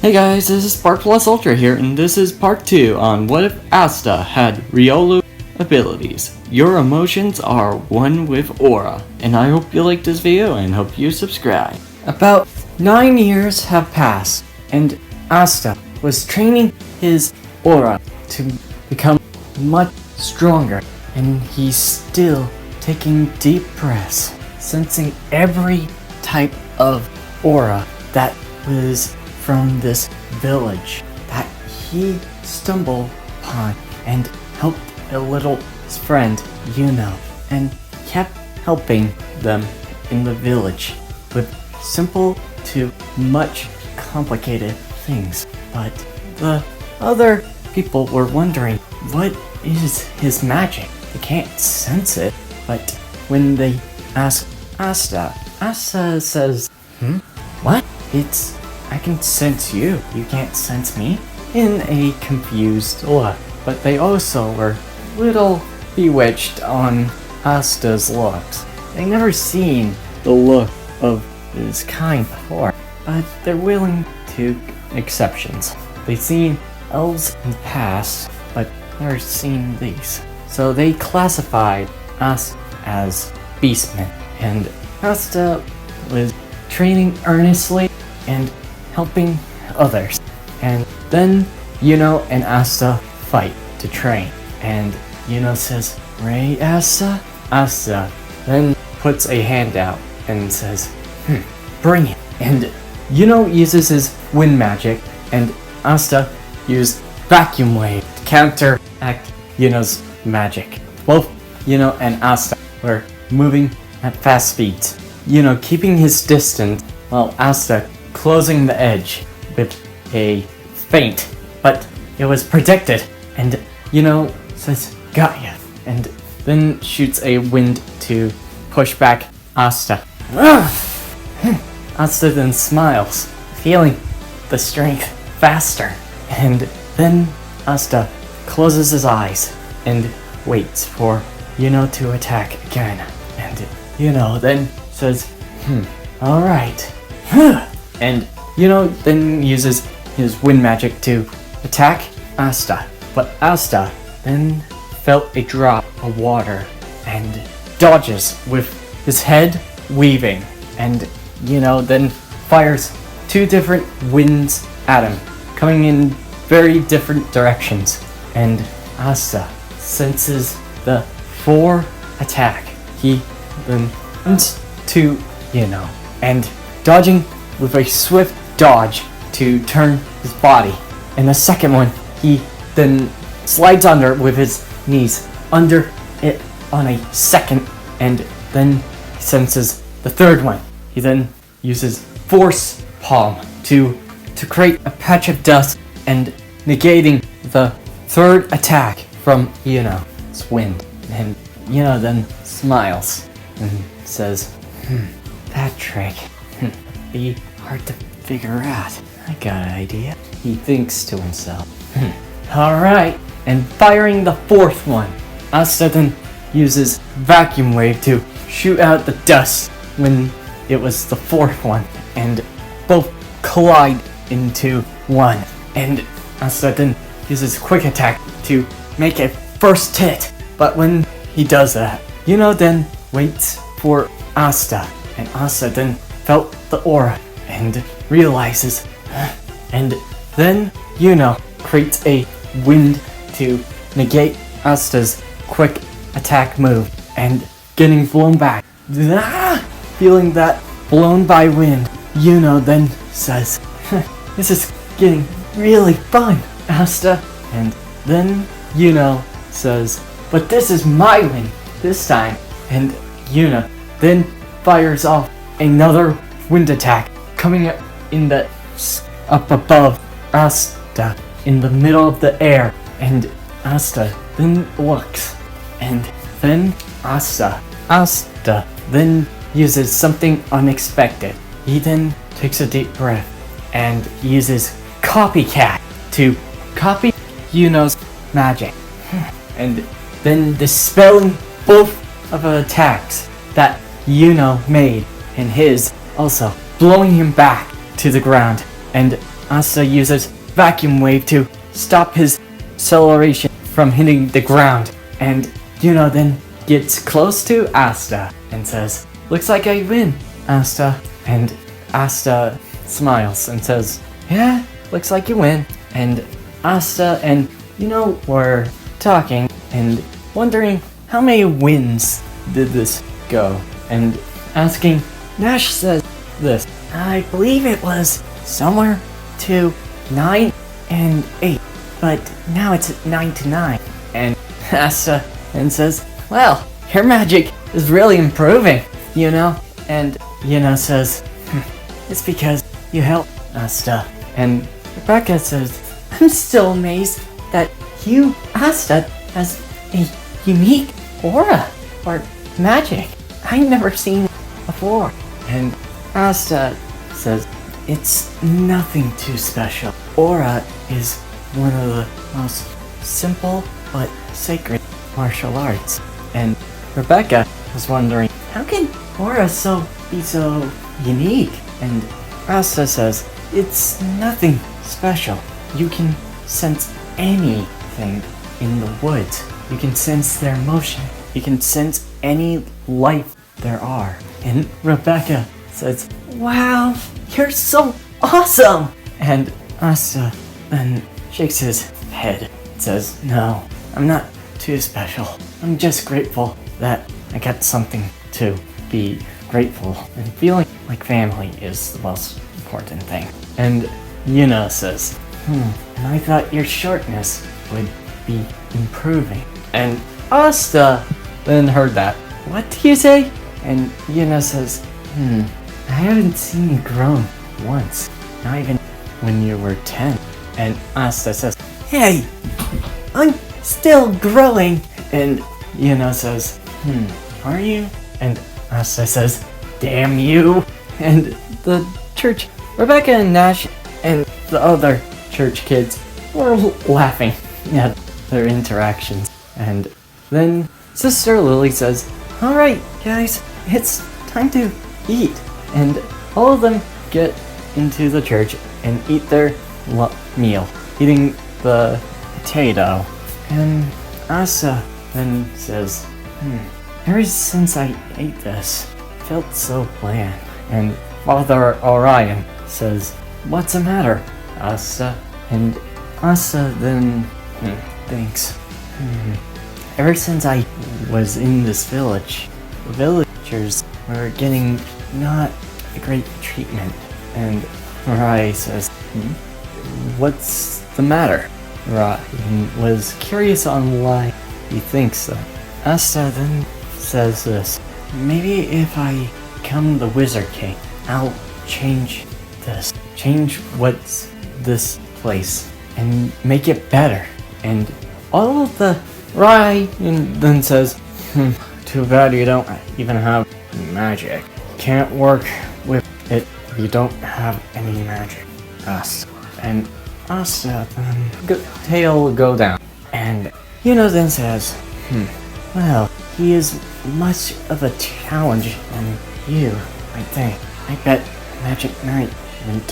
Hey guys, this is Spark Plus Ultra here, and this is part 2 on what if Asta had Riolu abilities. Your emotions are one with Aura, and I hope you like this video and hope you subscribe. About 9 years have passed, and Asta was training his Aura to become much stronger, and he's still taking deep breaths, sensing every type of Aura that was from this village that he stumbled upon and helped a little friend, and kept helping them in the village with simple to much complicated things. But the other people were wondering, what is his magic? They can't sense it. But when they ask Asta, Asta says, What? I can sense you. You can't sense me? In a confused look. But they also were little bewitched on Asta's looks. They never seen the look of this kind before, but they're willing to exceptions. They've seen elves in the past, but never seen these. So they classified us as beastmen, and Asta was training earnestly and helping others. And then Yuno and Asta fight to train. And Yuno says, "Right, Asta?" Asta then puts a hand out and says, "Bring it." And Yuno uses his wind magic, and Asta used vacuum wave to counteract Yuno's magic. Both Yuno and Asta were moving at fast speeds. Yuno keeping his distance while Asta closing the edge with a feint, but it was predicted, and says, "Got ya," and then shoots a wind to push back Asta. Asta then smiles, feeling the strength faster, and then Asta closes his eyes and waits for Yuno to attack again, and Yuno then says, "Alright." And then uses his wind magic to attack Asta. But Asta then felt a drop of water and dodges with his head weaving. And then fires 2 different winds at him, coming in very different directions. And Asta senses the 4 attack. He then runs to and dodging with a swift dodge to turn his body. And the second one, he then slides under with his knees under it on a second, and then senses the third one. He then uses Force Palm to create a patch of dust and negating the third attack from Yuno's wind. And then smiles and says, "That trick be hard to figure out. I got an idea." He thinks to himself, "Alright." And firing the 4th one, Asta then uses vacuum wave to shoot out the dust when it was the 4th one, and both collide into one. And Asta then uses quick attack to make a first hit. But when he does that, then waits for Asta, and Asta then felt the aura and realizes, and then creates a wind to negate Asta's quick attack move, and getting blown back. Feeling that blown by wind, then says, "This is getting really fun, Asta." And then says, "But this is my wind this time." And then fires off another wind attack, coming up up above Asta in the middle of the air. And Asta then looks, and then Asta then uses something unexpected. He then takes a deep breath and uses Copycat to copy Yuno's magic, and then dispelling both of the attacks that Yuno made, and his also blowing him back to the ground. And Asta uses vacuum wave to stop his acceleration from hitting the ground. And Yuno then gets close to Asta and says, "Looks like I win, Asta." And Asta smiles and says, "Yeah, looks like you win." And Asta and Yuno were talking and wondering how many wins did this go, and asking. Nash says this, "I believe it was somewhere to 9 and 8, but now it's 9 to 9. And Asta and says, "Well, your magic is really improving, And says, "It's because you helped Asta." And Rebecca says, "I'm still amazed that you, Asta, has a unique aura or magic I've never seen before." And Asta says, "It's nothing too special. Aura is one of the most simple but sacred martial arts." And Rebecca was wondering, how can aura be so unique? And Asta says, "It's nothing special. You can sense anything in the woods. You can sense their motion. You can sense any life there are." And Rebecca says, "Wow, you're so awesome!" And Asta then shakes his head and says, "No, I'm not too special. I'm just grateful that I got something to be grateful, and feeling like family is the most important thing." And Yuna says, "And I thought your shortness would be improving." And Asta then heard that. "What do you say?" And Yuna says, "I haven't seen you grown once, not even when you were 10. And Asta says, "Hey, I'm still growing." And Yuna says, "Are you?" And Asta says, "Damn you." And the church, Rebecca and Nash and the other church kids were laughing at their interactions. And then Sister Lily says, "Alright guys, it's time to eat." And all of them get into the church and eat their meal, eating the potato. And Asa then says, "Ever since I ate this, it felt so bland." And Father Orion says, "What's the matter, Asa?" And Asa then thinks, "Ever since I was in this village, the villagers were getting not a great treatment." And Rai says, "What's the matter?" Ryan was curious on why he thinks that. Asta then says this, "Maybe if I become the Wizard King, I'll change what's this place, and make it better." And all of the Ryan then says, "Too bad you don't even have magic. Can't work with it if you don't have any magic." And Asta then tail will go down. And then says, "Well, he is much of a challenge than you, I think. I bet Magic Knight wouldn't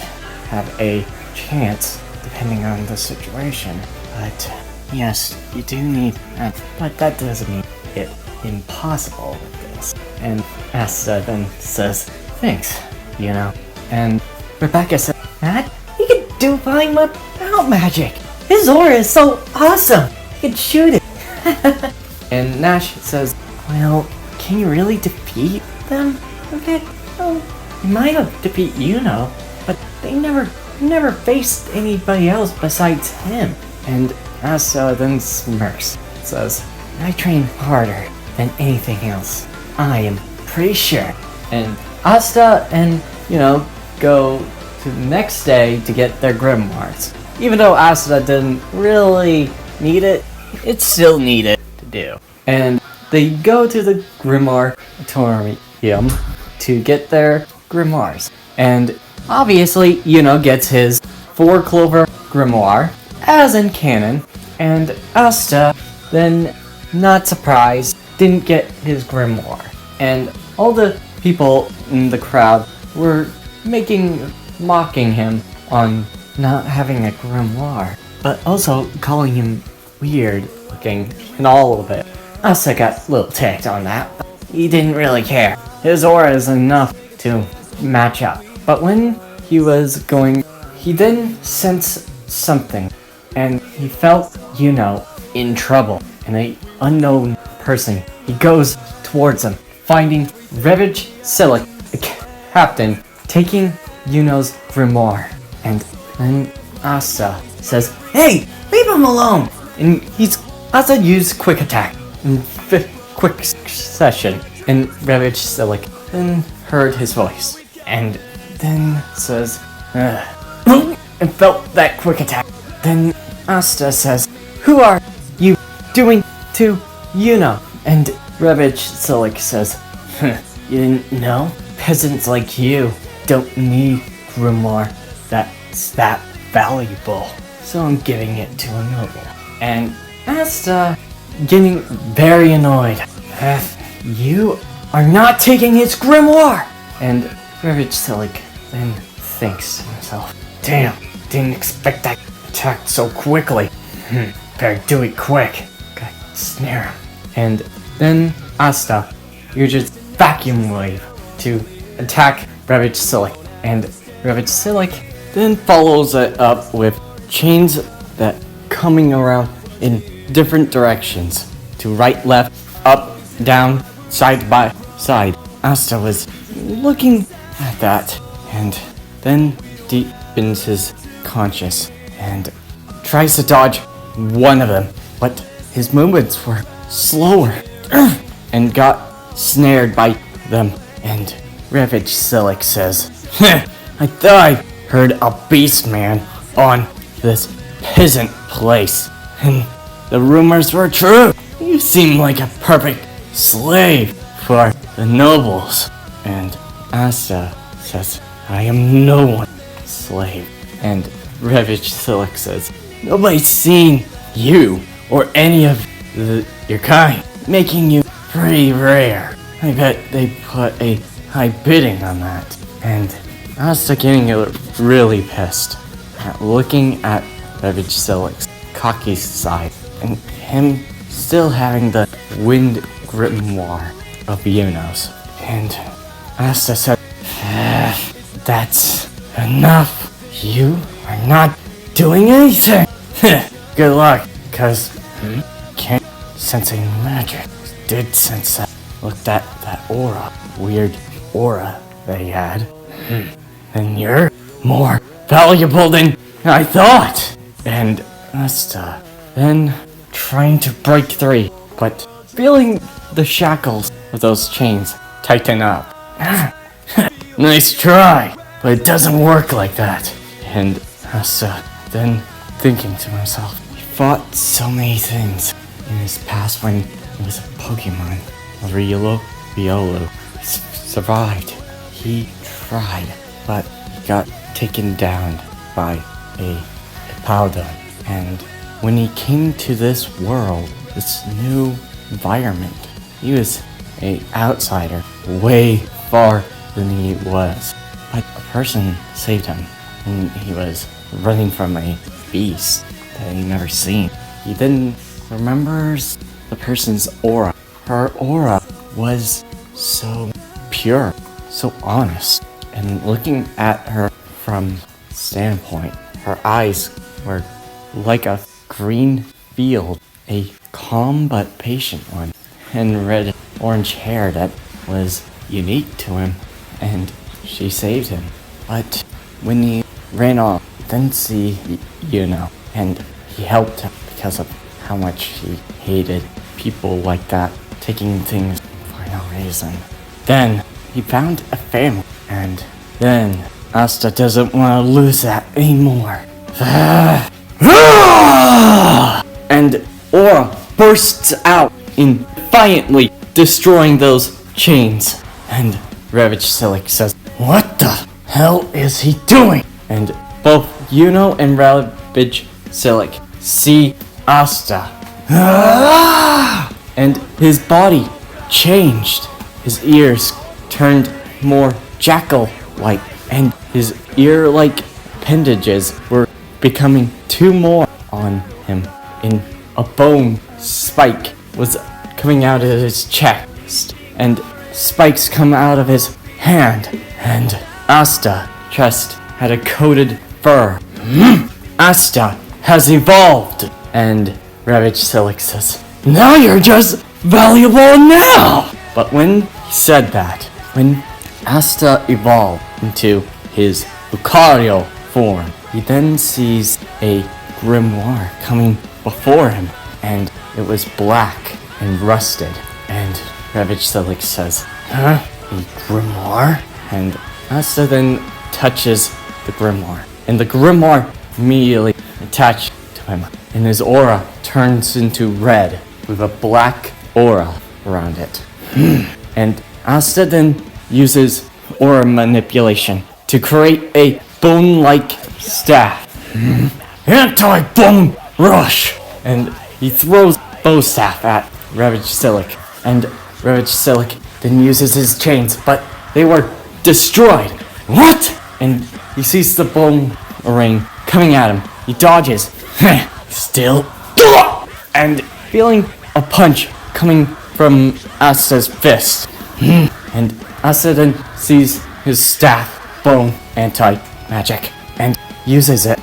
have a chance depending on the situation. But yes, you do need that. But that doesn't mean it impossible with this." And Asta then says, "Thanks, And Rebecca said, "Matt, he can do fine without magic. His aura is so awesome. He can shoot it." And Nash says, "Well, can you really defeat them? Okay, well, you might have defeat but they never faced anybody else besides him." And Asa then smirks, says, "I train harder than anything else. I am pretty sure." And Asta and, go to the next day to get their grimoires. Even though Asta didn't really need it, it's still needed to do. And they go to the grimoire auditorium to get their grimoires. And obviously, gets his 4-clover grimoire, as in canon. And Asta, then, not surprised, didn't get his grimoire. And all the people in the crowd were mocking him on not having a grimoire, but also calling him weird looking and all of it. Asta got a little ticked on that, but he didn't really care. His aura is enough to match up. But when he was going, he then sensed something, and he felt, in trouble. And an unknown person, he goes towards him, finding Revich Silic, the captain, taking Yuno's grimoire. And then Asta says, "Hey, leave him alone!" And Asta used quick attack in quick session, and Revich Silic then heard his voice, and then says, and felt that quick attack. Then Asta says, "Who are you doing to Yuno?" And Revich Silic says, "You didn't know? Peasants like you don't need grimoire that's that valuable, so I'm giving it to a noble." And Asta getting very annoyed. "You are not taking his grimoire!" And Revich Silic then thinks to himself, "Damn, didn't expect that attack so quickly. Better do it quick. Gotta snare him." And then Asta uses vacuum wave to attack Revich Silic. And Revich Silic then follows it up with chains that coming around in different directions, to right, left, up, down, side by side. Asta was looking at that, and then deepens his conscious and tries to dodge one of them, but his movements were slower and got snared by them. And Revich Silic says, "I thought I heard a beast man on this peasant place, and the rumors were true. You seem like a perfect slave for the nobles." And Asta says, "I am no one's slave." And Revich Silic says, "Nobody's seen you or any of your kind, making you pretty rare. I bet they put a high bidding on that." And Asta getting really pissed at looking at Revich Silic's cocky side, and him still having the wind grimoire of Yuno's. And Asta said, "That's enough. You are not doing anything. Good luck, cause can't sense any magic." Did sense that. Looked at that aura, weird aura they had. "And you're more valuable than I thought." And Asta then trying to break free, but feeling the shackles of those chains tighten up. "Nice try, but it doesn't work like that." And Asta then thinking to himself, he fought so many things in his past when he was a Pokemon. Riolu, he survived. He tried, but he got taken down by a Powder. And when he came to this world, this new environment, he was an outsider, way far than he was. But a person saved him, and he was running from a beast that he never seen. He then remembers the person's aura. Her aura was so pure, so honest, and looking at her from standpoint, her eyes were like a green field, a calm but patient one, and red orange hair that was unique to him, and she saved him. But when he ran off, didn't see Yuno, and he helped him because of how much he hated people like that, taking things for no reason. Then he found a family, and then Asta doesn't want to lose that anymore. And aura bursts out in defiantly destroying those chains. And Revich Silic says, "What the hell is he doing?" And both Yuno and Revich Silic see Asta. And his body changed. His ears turned more jackal-like, and his ear-like appendages were becoming 2 more on him. In a bone spike was coming out of his chest, and spikes come out of his hand, and Asta chest had a coated fur. Asta has evolved! And Ravage Silic says, "Now you're just valuable now!" But when he said that, when Asta evolved into his Lucario form, he then sees a grimoire coming before him, and it was black and rusted. And Ravage Silic says, "Huh? A grimoire?" And Asta then touches the grimoire, and the grimoire immediately attached to him, and his aura turns into red with a black aura around it. And Asta then uses aura manipulation to create a bone-like staff. Anti-bone rush! And he throws bow staff at Ravage Silic, and Ravage Silic then uses his chains, but they were destroyed. What? And he sees the bone ring coming at him. He dodges. Still. And feeling a punch coming from Asta's fist. And Asta then sees his staff, bone, anti-magic, and uses it.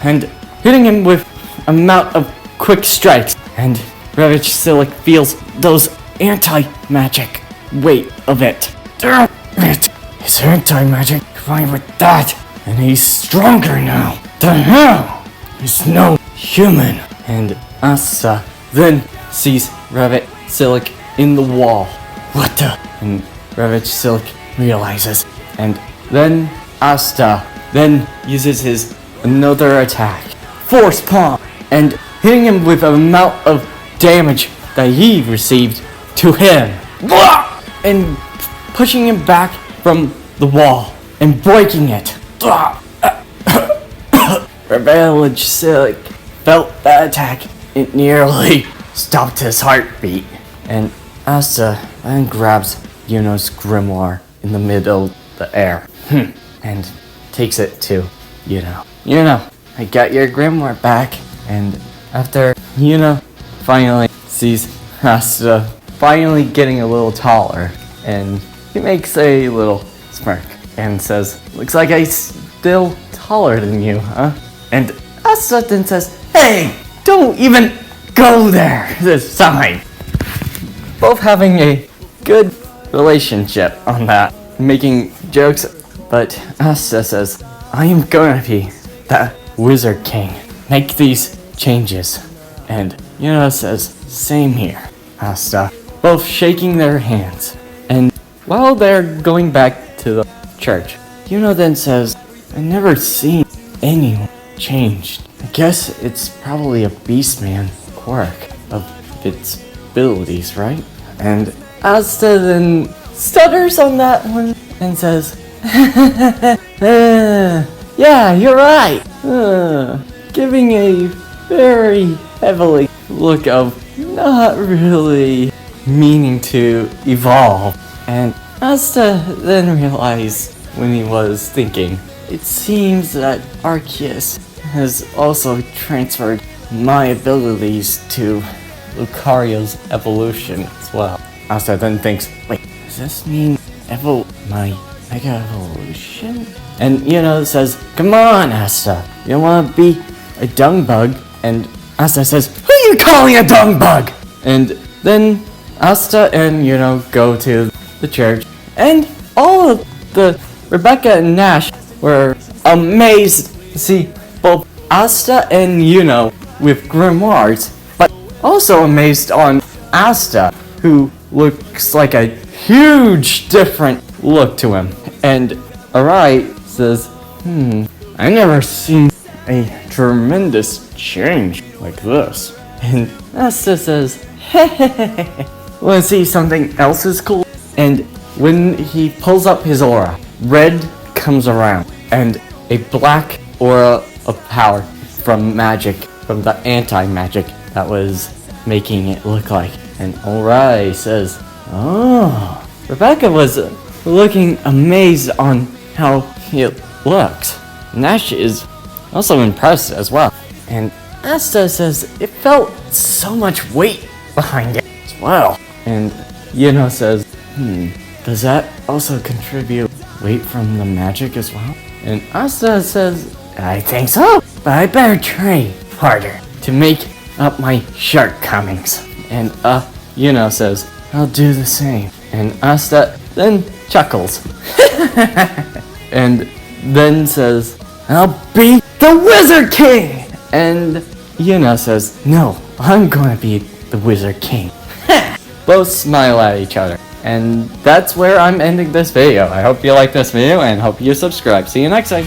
And hitting him with a amount of quick strikes. And Ravage Silic feels those anti-magic weight of it. Damn it! His anti-magic combined with that, and he's stronger now. The hell? He's no human. And Asta then sees Ravage Silic in the wall. What the? And Ravage Silic realizes, and then Asta then uses his another attack, Force Palm, and hitting him with an amount of damage that he received to him, and pushing him back from the wall and breaking it. Ravage Silic felt that attack. It nearly stopped his heartbeat. And Asta then grabs Yuno's grimoire in the middle of the air and takes it to Yuno. Yuno, I got your grimoire back. And after Yuno finally sees Asta finally getting a little taller, and he makes a little smirk and says, "Looks like I'm still taller than you, huh?" And Asta then says, "Hey, don't even go there this time." Both having a good relationship on that, making jokes, but Asta says, "I am gonna be the Wizard King. Make these changes." And Yuno says, "Same here, Asta." Both shaking their hands. And while they're going back to the church, Yuno then says, "I never seen anyone changed. I guess it's probably a Beastman quirk of its abilities, right?" And Asta then stutters on that one and says, "Yeah, you're right." Giving a very heavily look of not really meaning to evolve. And Asta then realized when he was thinking, it seems that Arceus has also transferred my abilities to Lucario's evolution as well. Asta then thinks, wait, does this mean my Mega Evolution? And says, "Come on, Asta, you don't want to be a dung bug." And Asta says, "Who are you calling a dung bug?" And then Asta and go to the church, and all of the Rebecca and Nash were amazed to see both Asta and with grimoires, but also amazed on Asta, who looks like a huge different look to him. And Arai says, I never seen a tremendous change like this. And Asta says, hey, wanna see something else is cool? And when he pulls up his aura, red comes around, and a black aura of power from magic, from the anti-magic that was making it look like. And Arai says, oh. Rebecca was looking amazed on how it looks. Nash is also impressed as well. And Asta says it felt so much weight behind it as well. And Yuno says, does that also contribute weight from the magic as well? And Asta says, I think so, but I better train harder to make up my shortcomings. And Yuno says, I'll do the same. And Asta then chuckles. And then says, I'll be the Wizard King! And Yuno says, no, I'm gonna be the Wizard King. Both smile at each other. And that's where I'm ending this video. I hope you like this video and hope you subscribe. See you next time.